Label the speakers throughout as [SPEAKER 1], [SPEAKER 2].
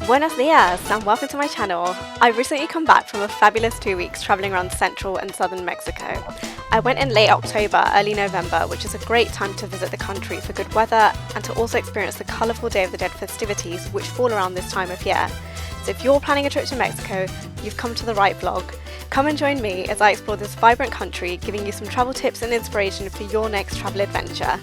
[SPEAKER 1] Buenos dias and welcome to my channel. I've recently come back from a fabulous 2 weeks travelling around central and southern Mexico. I went in late October, early November, which is a great time to visit the country for good weather and to also experience the colourful Day of the Dead festivities which fall around this time of year. So if you're planning a trip to Mexico, you've come to the right vlog. Come and join me as I explore this vibrant country, giving you some travel tips and inspiration for your next travel adventure.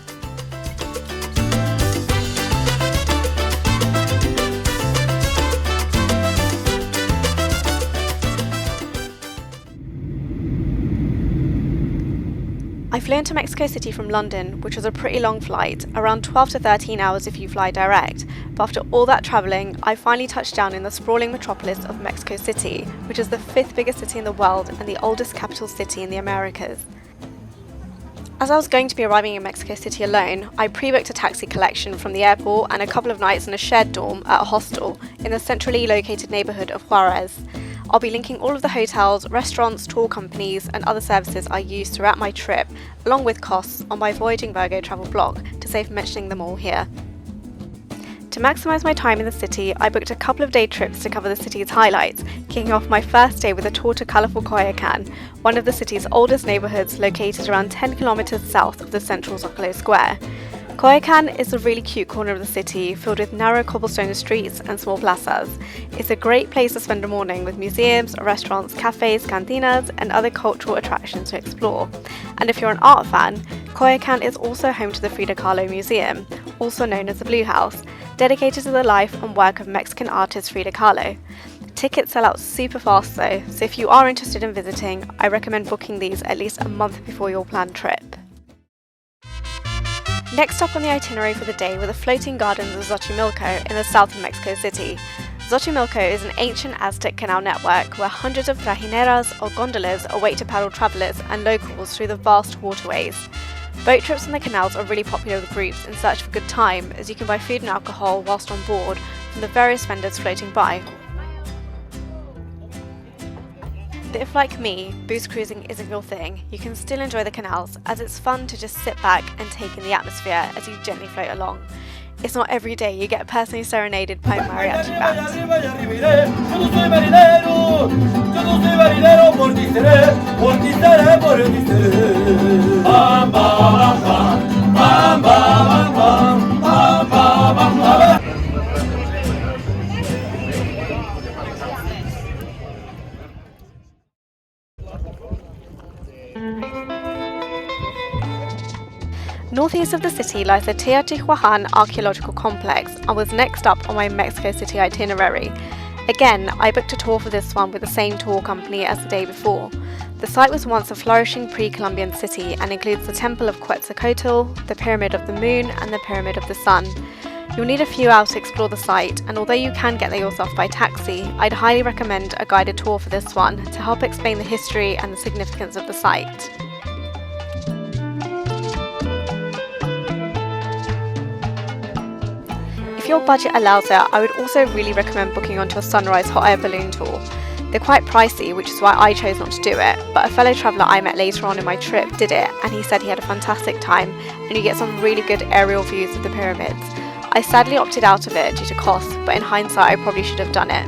[SPEAKER 1] I flew into Mexico City from London, which was a pretty long flight, around 12 to 13 hours if you fly direct, but after all that travelling, I finally touched down in the sprawling metropolis of Mexico City, which is the 5th biggest city in the world and the oldest capital city in the Americas. As I was going to be arriving in Mexico City alone, I pre-booked a taxi collection from the airport and a couple of nights in a shared dorm at a hostel in the centrally located neighbourhood of Juarez. I'll be linking all of the hotels, restaurants, tour companies and other services I used throughout my trip, along with costs, on my Voyaging Virgo travel blog, to save mentioning them all here. To maximise my time in the city, I booked a couple of day trips to cover the city's highlights, kicking off my first day with a tour to colourful Coyoacan, one of the city's oldest neighbourhoods located around 10 kilometres south of the central Zocalo Square. Coyoacan is a really cute corner of the city, filled with narrow cobblestone streets and small plazas. It's a great place to spend a morning with museums, restaurants, cafes, cantinas and other cultural attractions to explore. And if you're an art fan, Coyoacan is also home to the Frida Kahlo Museum, also known as the Blue House, dedicated to the life and work of Mexican artist Frida Kahlo. Tickets sell out super fast though, so if you are interested in visiting, I recommend booking these at least a month before your planned trip. Next up on the itinerary for the day were the floating gardens of Xochimilco in the south of Mexico City. Xochimilco is an ancient Aztec canal network where hundreds of trajineras or gondolas await to paddle travellers and locals through the vast waterways. Boat trips on the canals are really popular with groups in search of a good time, as you can buy food and alcohol whilst on board from the various vendors floating by. But if, like me, booze cruising isn't your thing, you can still enjoy the canals, as it's fun to just sit back and take in the atmosphere as you gently float along. It's not every day you get personally serenaded by a mariachi band. Northeast of the city lies the Teotihuacan Archaeological Complex and was next up on my Mexico City itinerary. Again, I booked a tour for this one with the same tour company as the day before. The site was once a flourishing pre-Columbian city and includes the Temple of Quetzalcoatl, the Pyramid of the Moon and the Pyramid of the Sun. You'll need a few hours to explore the site, and although you can get there yourself by taxi, I'd highly recommend a guided tour for this one to help explain the history and the significance of the site. If your budget allows it, I would also really recommend booking onto a sunrise hot air balloon tour. They're quite pricey, which is why I chose not to do it, but a fellow traveller I met later on in my trip did it and he said he had a fantastic time and you get some really good aerial views of the pyramids. I sadly opted out of it due to cost, but in hindsight I probably should have done it.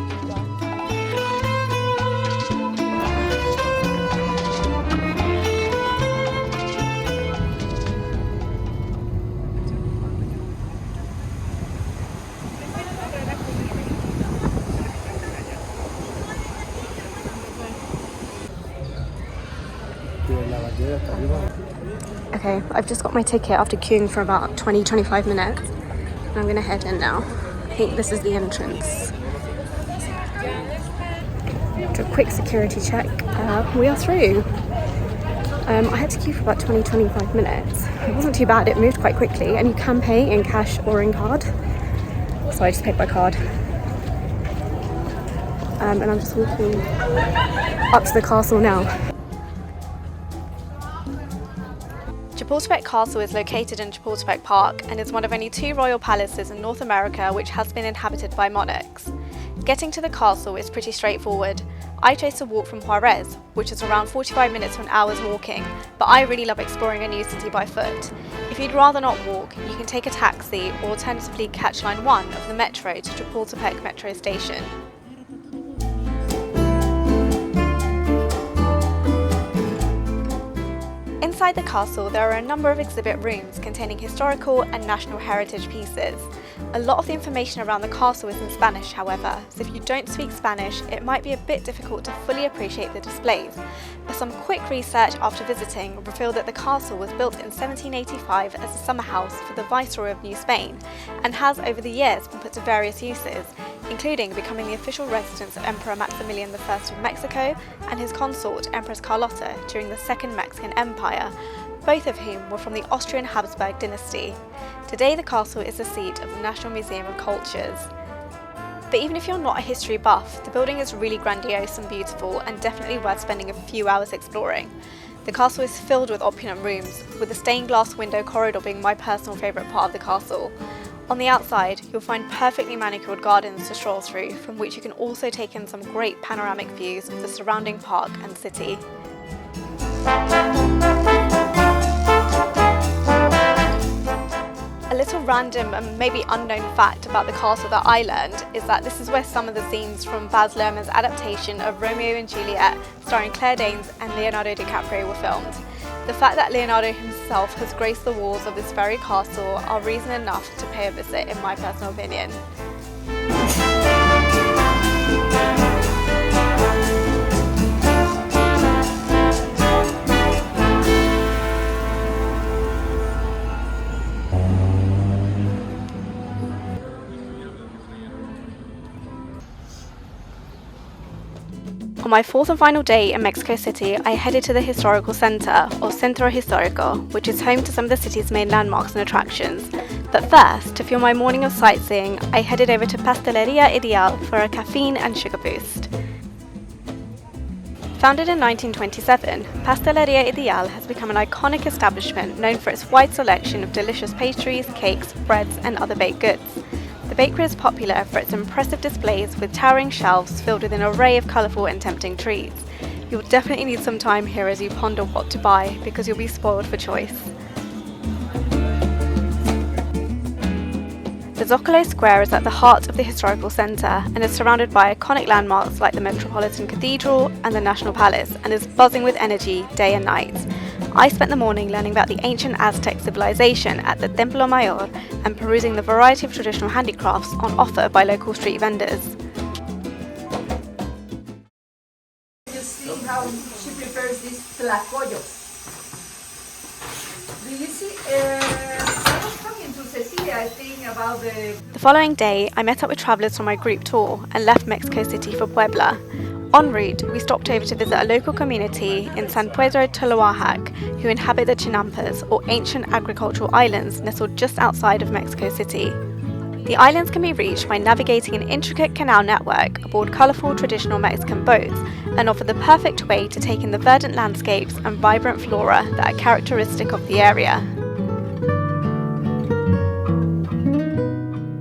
[SPEAKER 1] Okay, I've just got my ticket after queuing for about 20-25 minutes and I'm going to head in now. I think this is the entrance. After a quick security check, we are through. I had to queue for about 20-25 minutes. It wasn't too bad, it moved quite quickly and you can pay in cash or in card. So I just paid by card. And I'm just walking up to the castle now. Chapultepec Castle is located in Chapultepec Park and is one of only 2 royal palaces in North America which has been inhabited by monarchs. Getting to the castle is pretty straightforward. I chose to walk from Juarez, which is around 45 minutes to an hour's walking, but I really love exploring a new city by foot. If you'd rather not walk, you can take a taxi or alternatively catch line 1 of the metro to Chapultepec metro station. Inside the castle, there are a number of exhibit rooms containing historical and national heritage pieces. A lot of the information around the castle is in Spanish, however, so if you don't speak Spanish, it might be a bit difficult to fully appreciate the displays. But some quick research after visiting revealed that the castle was built in 1785 as a summer house for the Viceroy of New Spain, and has over the years been put to various uses, including becoming the official residence of Emperor Maximilian I of Mexico and his consort Empress Carlotta during the Second Mexican Empire, both of whom were from the Austrian Habsburg dynasty. Today the castle is the seat of the National Museum of Cultures. But even if you're not a history buff, the building is really grandiose and beautiful and definitely worth spending a few hours exploring. The castle is filled with opulent rooms, with the stained glass window corridor being my personal favourite part of the castle. On the outside, you'll find perfectly manicured gardens to stroll through, from which you can also take in some great panoramic views of the surrounding park and city. A little random and maybe unknown fact about the castle that I learned is that this is where some of the scenes from Baz Luhrmann's adaptation of Romeo and Juliet, starring Claire Danes and Leonardo DiCaprio, were filmed. The fact that Leonardo himself has graced the walls of this very castle are reason enough to pay a visit, in my personal opinion. On my fourth and final day in Mexico City, I headed to the historical centre, or Centro Histórico, which is home to some of the city's main landmarks and attractions. But first, to fuel my morning of sightseeing, I headed over to Pastelería Ideal for a caffeine and sugar boost. Founded in 1927, Pastelería Ideal has become an iconic establishment known for its wide selection of delicious pastries, cakes, breads and other baked goods. The bakery is popular for its impressive displays with towering shelves filled with an array of colourful and tempting treats. You'll definitely need some time here as you ponder what to buy, because you'll be spoiled for choice. The Zocalo Square is at the heart of the historical centre and is surrounded by iconic landmarks like the Metropolitan Cathedral and the National Palace, and is buzzing with energy day and night. I spent the morning learning about the ancient Aztec civilization at the Templo Mayor and perusing the variety of traditional handicrafts on offer by local street vendors.
[SPEAKER 2] You see how she prepares this tlacoyo. Do you see? I was talking to Cecilia, I think, about
[SPEAKER 1] The following day, I met up with travellers from my group tour and left Mexico City for Puebla. En route, we stopped over to visit a local community in San Pedro Tlahuac who inhabit the Chinampas, or ancient agricultural islands nestled just outside of Mexico City. The islands can be reached by navigating an intricate canal network aboard colourful traditional Mexican boats, and offer the perfect way to take in the verdant landscapes and vibrant flora that are characteristic of the area.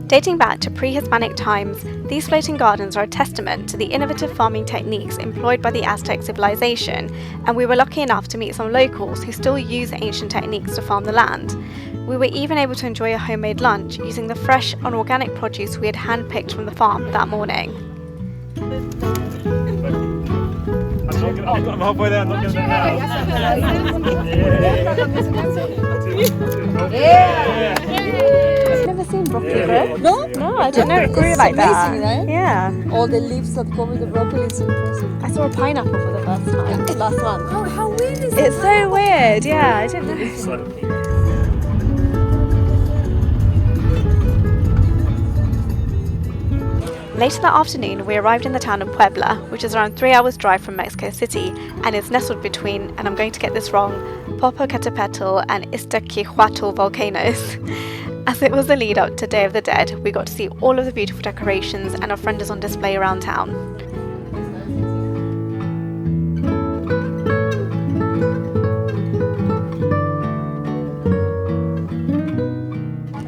[SPEAKER 1] Dating back to pre-Hispanic times, these floating gardens are a testament to the innovative farming techniques employed by the Aztec civilization, and we were lucky enough to meet some locals who still use ancient techniques to farm the land. We were even able to enjoy a homemade lunch using the fresh and organic produce we had hand-picked from the farm that morning. Never seen broccoli bread?
[SPEAKER 3] No?
[SPEAKER 1] No, I didn't know it grew like that.
[SPEAKER 3] Amazing, right?
[SPEAKER 1] Yeah.
[SPEAKER 3] All the leaves that cover the broccoli is impressive.
[SPEAKER 1] I saw a pineapple for the first time last month.
[SPEAKER 3] Oh, how weird is
[SPEAKER 1] It's so weird, yeah, I didn't know. Later that afternoon, we arrived in the town of Puebla, which is around 3 hours drive from Mexico City, and is nestled between, and I'm going to get this wrong, Popocatépetl and Iztaccíhuatl volcanoes. As it was the lead up to Day of the Dead, we got to see all of the beautiful decorations and ofrendas on display around town.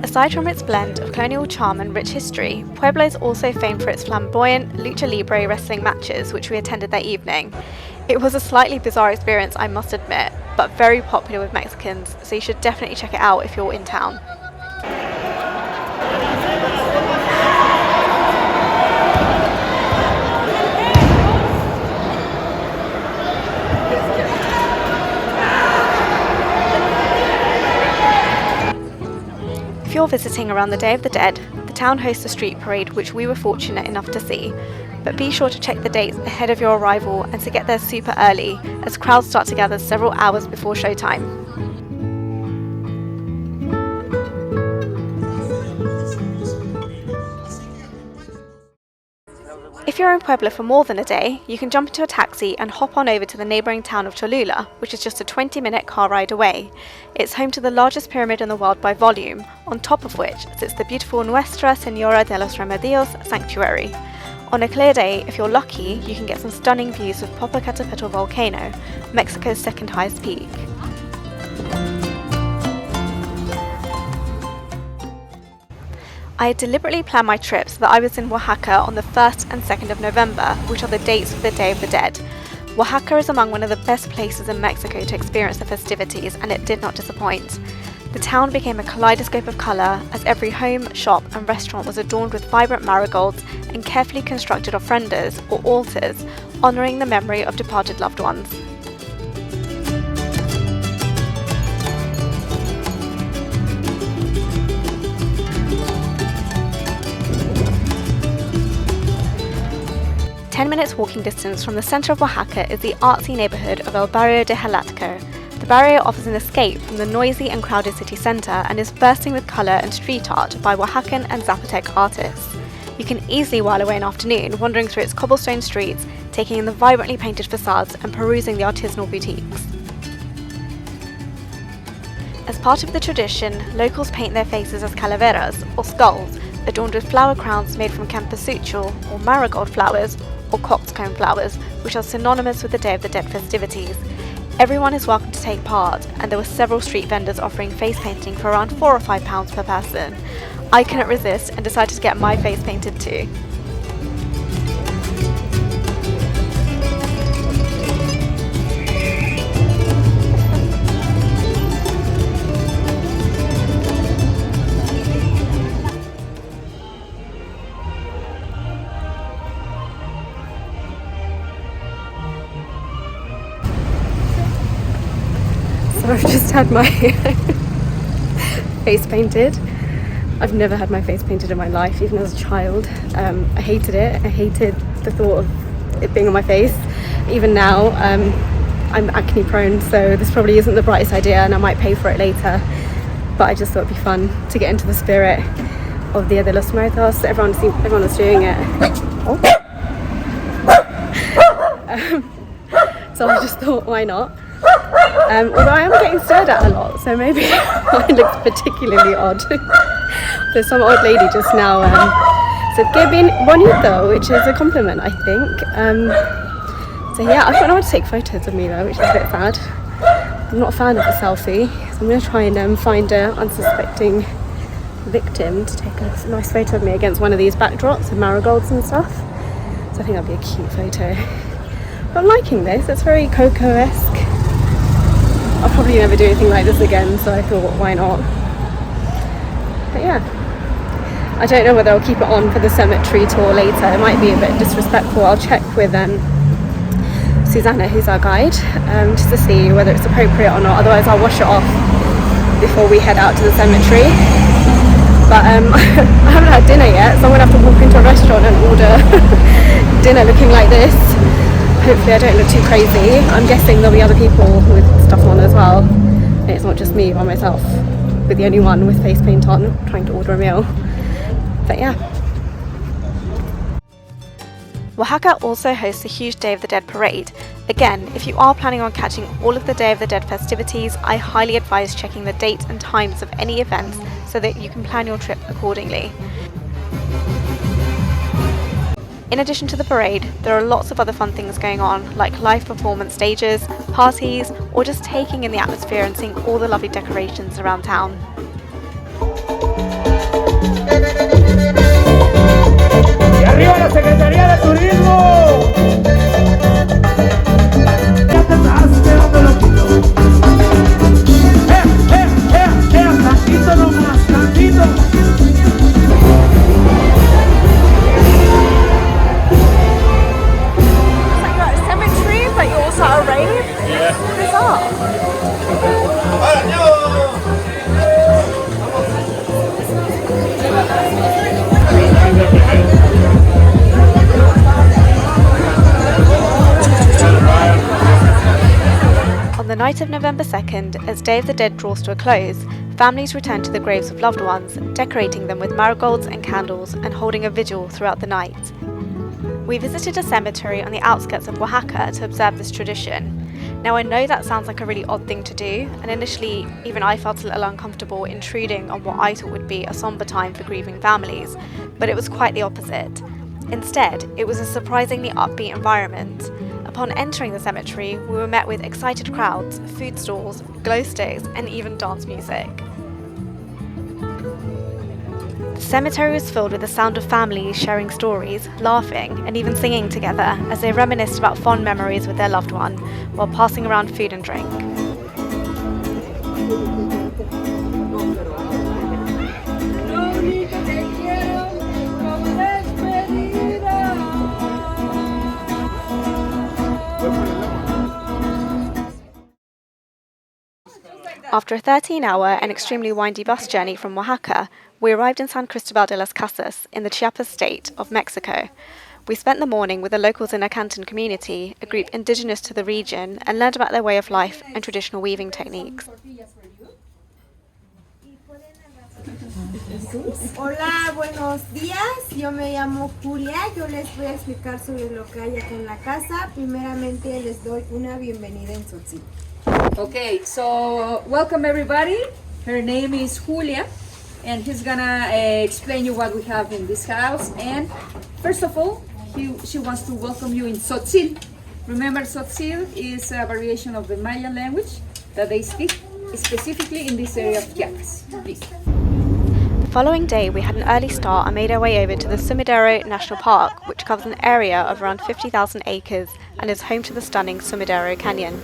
[SPEAKER 1] Aside from its blend of colonial charm and rich history, Puebla is also famed for its flamboyant lucha libre wrestling matches, which we attended that evening. It was a slightly bizarre experience, I must admit, but very popular with Mexicans, so you should definitely check it out if you're in town. If you're visiting around the Day of the Dead, the town hosts a street parade which we were fortunate enough to see, but be sure to check the dates ahead of your arrival and to get there super early, as crowds start to gather several hours before showtime. If you're in Puebla for more than a day, you can jump into a taxi and hop on over to the neighbouring town of Cholula, which is just a 20-minute car ride away. It's home to the largest pyramid in the world by volume, on top of which sits the beautiful Nuestra Señora de los Remedios sanctuary. On a clear day, if you're lucky, you can get some stunning views of Popocatépetl volcano, Mexico's second highest peak. I had deliberately planned my trip so that I was in Oaxaca on the 1st and 2nd of November, which are the dates for the Day of the Dead. Oaxaca is among one of the best places in Mexico to experience the festivities, and it did not disappoint. The town became a kaleidoscope of colour, as every home, shop and restaurant was adorned with vibrant marigolds and carefully constructed ofrendas, or altars, honouring the memory of departed loved ones. Ten minutes walking distance from the centre of Oaxaca is the artsy neighbourhood of El Barrio de Jalisco. The barrio offers an escape from the noisy and crowded city centre and is bursting with colour and street art by Oaxacan and Zapotec artists. You can easily while away an afternoon wandering through its cobblestone streets, taking in the vibrantly painted facades and perusing the artisanal boutiques. As part of the tradition, locals paint their faces as calaveras, or skulls, adorned with flower crowns made from cempasúchil, or marigold flowers, or coxcomb flowers, which are synonymous with the Day of the Dead festivities. Everyone is welcome to take part, and there were several street vendors offering face painting for around £4 or £5 per person. I couldn't resist and decided to get my face painted too. So I've just had my face painted. I've never had my face painted in my life, even as a child. I hated it. I hated the thought of it being on my face. Even now, I'm acne prone, so this probably isn't the brightest idea and I might pay for it later. But I just thought it'd be fun to get into the spirit of Dia de los Muertos. Everyone was doing it. Oh. So I just thought, why not? Although I am getting stared at a lot, so maybe mine looks particularly odd. There's some old lady just now said "que bien bonito," which is a compliment, I think. So yeah, I've got no one to take photos of me though, which is a bit sad. I'm not a fan of the selfie, so I'm going to try and find an unsuspecting victim to take a nice photo of me against one of these backdrops of marigolds and stuff. So I think that'd be a cute photo. But I'm liking this, it's very Coco-esque. I'll probably never do anything like this again, so I thought, why not? But yeah, I don't know whether I'll keep it on for the cemetery tour later. It might be a bit disrespectful. I'll check with Susanna, who's our guide, just to see whether it's appropriate or not. Otherwise I'll wash it off before we head out to the cemetery. But I haven't had dinner yet, so I'm going to have to walk into a restaurant and order dinner looking like this. Hopefully I don't look too crazy. I'm guessing there'll be other people with stuff on as well. And it's not just me by myself, with the only one with face paint on, trying to order a meal. But yeah. Oaxaca also hosts a huge Day of the Dead parade. Again, if you are planning on catching all of the Day of the Dead festivities, I highly advise checking the dates and times of any events so that you can plan your trip accordingly. In addition to the parade, there are lots of other fun things going on, like live performance stages, parties, or just taking in the atmosphere and seeing all the lovely decorations around town. ¡Y arriba la Secretaría de Turismo! night of November 2nd, as Day of the Dead draws to a close, families return to the graves of loved ones, decorating them with marigolds and candles and holding a vigil throughout the night. We visited a cemetery on the outskirts of Oaxaca to observe this tradition. Now I know that sounds like a really odd thing to do, and initially even I felt a little uncomfortable intruding on what I thought would be a sombre time for grieving families, but it was quite the opposite. Instead, it was a surprisingly upbeat environment. Upon entering the cemetery, we were met with excited crowds, food stalls, glow sticks, and even dance music. The cemetery was filled with the sound of families sharing stories, laughing, and even singing together as they reminisced about fond memories with their loved one while passing around food and drink. After a 13-hour and extremely windy bus journey from Oaxaca, we arrived in San Cristóbal de las Casas in the Chiapas state of Mexico. We spent the morning with the locals in a Cancun community, a group indigenous to the region, and learned about their way of life and traditional weaving techniques.
[SPEAKER 4] Hola, buenos días. Yo me llamo Julia. Yo les voy a explicar sobre lo que hay acá en la casa. Primeramente les doy una bienvenida en Tzotzil.
[SPEAKER 2] Okay, so welcome everybody. Her name is Julia, and he's gonna explain you what we have in this house. And first of all, she wants to welcome you in Tzotzil. Remember, Tzotzil is a variation of the Mayan language that they speak specifically in this area of Chiapas. Please.
[SPEAKER 1] The following day, we had an early start and made our way over to the Sumidero National Park, which covers an area of around 50,000 acres and is home to the stunning Sumidero Canyon.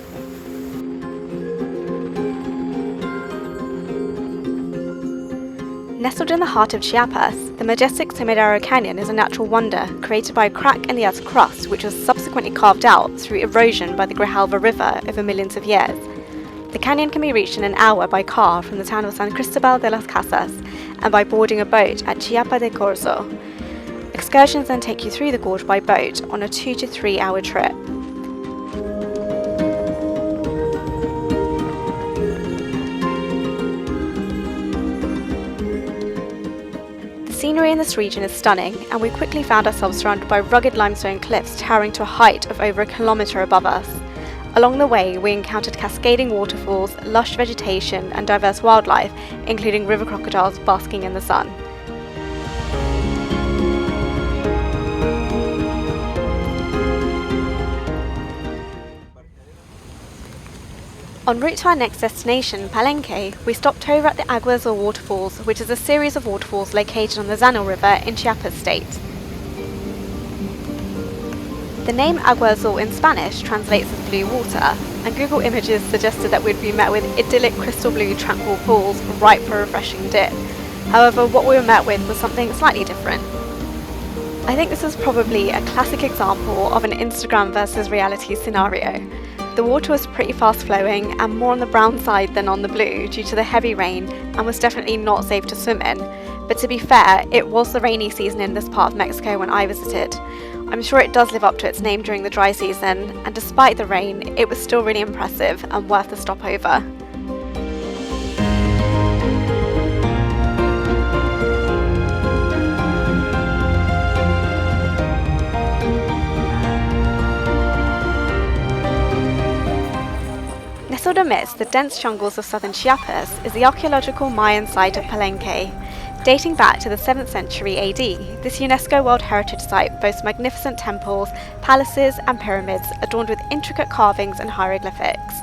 [SPEAKER 1] Nestled in the heart of Chiapas, the majestic Sumidero Canyon is a natural wonder created by a crack in the Earth's crust which was subsequently carved out through erosion by the Grijalva River over millions of years. The canyon can be reached in an hour by car from the town of San Cristóbal de las Casas and by boarding a boat at Chiapa de Corzo. Excursions then take you through the gorge by boat on a 2 to 3 hour trip. The scenery in this region is stunning, and we quickly found ourselves surrounded by rugged limestone cliffs towering to a height of over 1 kilometre above us. Along the way, we encountered cascading waterfalls, lush vegetation, and diverse wildlife, including river crocodiles basking in the sun. En route to our next destination, Palenque, we stopped over at the Aguas or Waterfalls, which is a series of waterfalls located on the Zanil River in Chiapas state. The name Agua Azul in Spanish translates as blue water, and Google Images suggested that we'd be met with idyllic crystal blue tranquil pools ripe for a refreshing dip. However, what we were met with was something slightly different. I think this is probably a classic example of an Instagram versus reality scenario. The water was pretty fast flowing and more on the brown side than on the blue due to the heavy rain, and was definitely not safe to swim in. But to be fair, it was the rainy season in this part of Mexico when I visited. I'm sure it does live up to its name during the dry season, and despite the rain, it was still really impressive and worth the stopover. Nestled amidst the dense jungles of southern Chiapas is the archaeological Mayan site of Palenque. Dating back to the 7th century AD, this UNESCO World Heritage Site boasts magnificent temples, palaces and pyramids adorned with intricate carvings and hieroglyphics.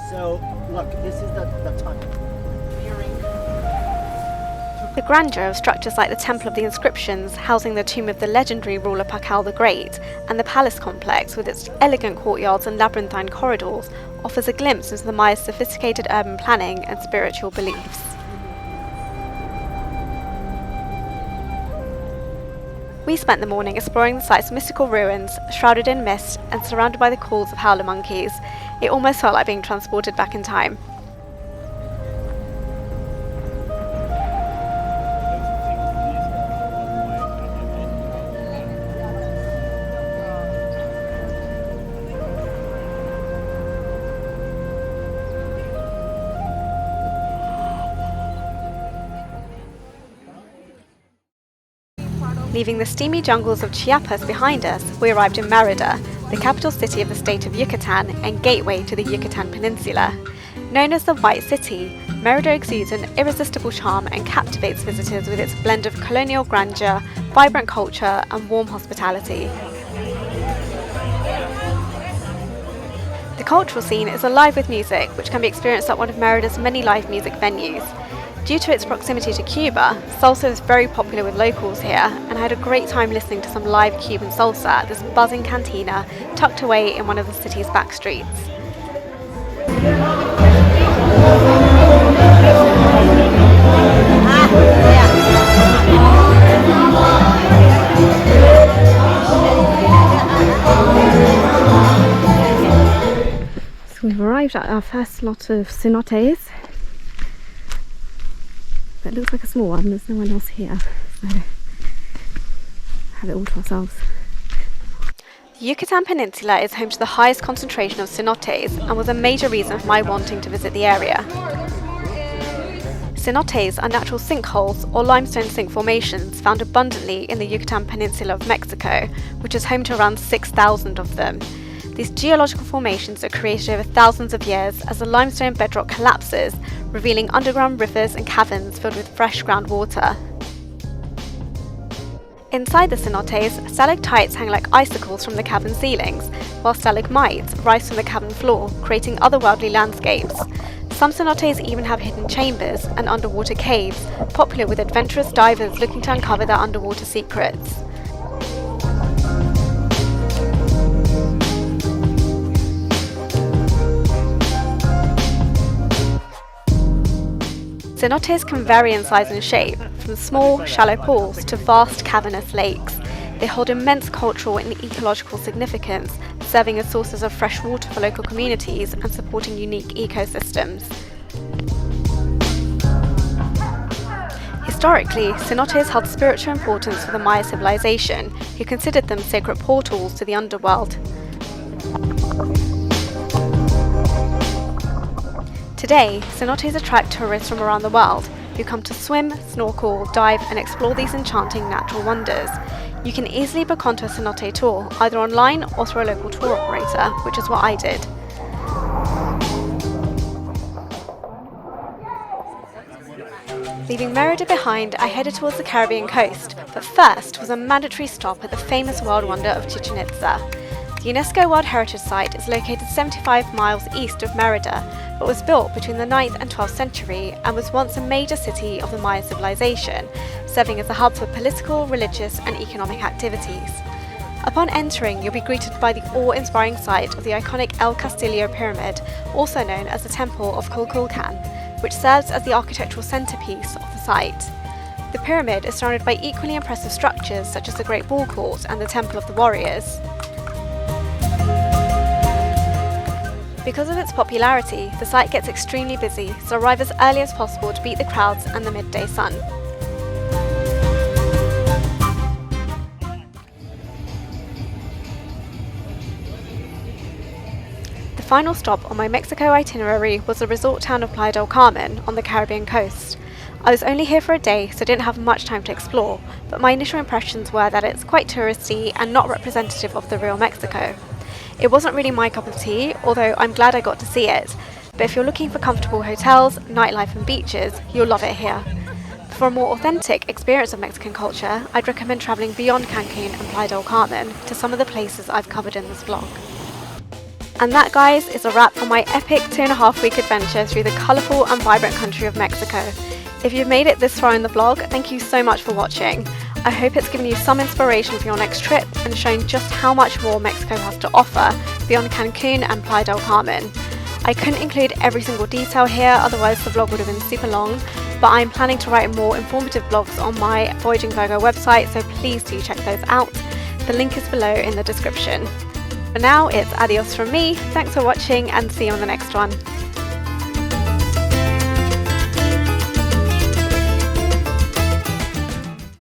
[SPEAKER 5] So, look, this is the tunnel.
[SPEAKER 1] The grandeur of structures like the Temple of the Inscriptions, housing the tomb of the legendary ruler Pakal the Great, and the palace complex with its elegant courtyards and labyrinthine corridors, offers a glimpse into the Maya's sophisticated urban planning and spiritual beliefs. We spent the morning exploring the site's mystical ruins, shrouded in mist and surrounded by the calls of howler monkeys. It almost felt like being transported back in time. Leaving the steamy jungles of Chiapas behind us, we arrived in Merida, the capital city of the state of Yucatan and gateway to the Yucatan Peninsula. Known as the White City, Merida exudes an irresistible charm and captivates visitors with its blend of colonial grandeur, vibrant culture and warm hospitality. The cultural scene is alive with music, which can be experienced at one of Merida's many live music venues. Due to its proximity to Cuba, salsa is very popular with locals here, and I had a great time listening to some live Cuban salsa at this buzzing cantina tucked away in one of the city's back streets. So we've arrived at our first lot of cenotes. It looks like a small one, there's no one else here, so have it all to ourselves. The Yucatan Peninsula is home to the highest concentration of cenotes and was a major reason for my wanting to visit the area. Cenotes are natural sinkholes or limestone sink formations found abundantly in the Yucatan Peninsula of Mexico, which is home to around 6,000 of them. These geological formations are created over thousands of years as the limestone bedrock collapses, revealing underground rivers and caverns filled with fresh groundwater. Inside the cenotes, stalactites hang like icicles from the cavern ceilings, while stalagmites rise from the cavern floor, creating otherworldly landscapes. Some cenotes even have hidden chambers and underwater caves, popular with adventurous divers looking to uncover their underwater secrets. Cenotes can vary in size and shape, from small, shallow pools to vast cavernous lakes. They hold immense cultural and ecological significance, serving as sources of fresh water for local communities and supporting unique ecosystems. Historically, cenotes held spiritual importance for the Maya civilization, who considered them sacred portals to the underworld. Today, cenotes attract tourists from around the world who come to swim, snorkel, dive and explore these enchanting natural wonders. You can easily book onto a cenote tour, either online or through a local tour operator, which is what I did. Leaving Merida behind, I headed towards the Caribbean coast, but first was a mandatory stop at the famous world wonder of Chichen Itza. The UNESCO World Heritage Site is located 75 miles east of Merida, but was built between the 9th and 12th century and was once a major city of the Maya civilization, serving as a hub for political, religious and economic activities. Upon entering, you'll be greeted by the awe-inspiring sight of the iconic El Castillo Pyramid, also known as the Temple of Kukulkan, which serves as the architectural centerpiece of the site. The pyramid is surrounded by equally impressive structures such as the Great Ball Court and the Temple of the Warriors. Because of its popularity, the site gets extremely busy, so arrive as early as possible to beat the crowds and the midday sun. The final stop on my Mexico itinerary was the resort town of Playa del Carmen on the Caribbean coast. I was only here for a day, so didn't have much time to explore, but my initial impressions were that it's quite touristy and not representative of the real Mexico. It wasn't really my cup of tea, although I'm glad I got to see it, but if you're looking for comfortable hotels, nightlife and beaches, you'll love it here. For a more authentic experience of Mexican culture, I'd recommend travelling beyond Cancun and Playa del Carmen to some of the places I've covered in this vlog. And that, guys, is a wrap on my epic 2.5-week adventure through the colourful and vibrant country of Mexico. If you've made it this far in the vlog, thank you so much for watching. I hope it's given you some inspiration for your next trip and shown just how much more Mexico has to offer beyond Cancun and Playa del Carmen. I couldn't include every single detail here, otherwise the vlog would have been super long, but I'm planning to write more informative vlogs on my Voyaging Virgo website, so please do check those out. The link is below in the description. For now, it's adios from me, thanks for watching and see you on the next one.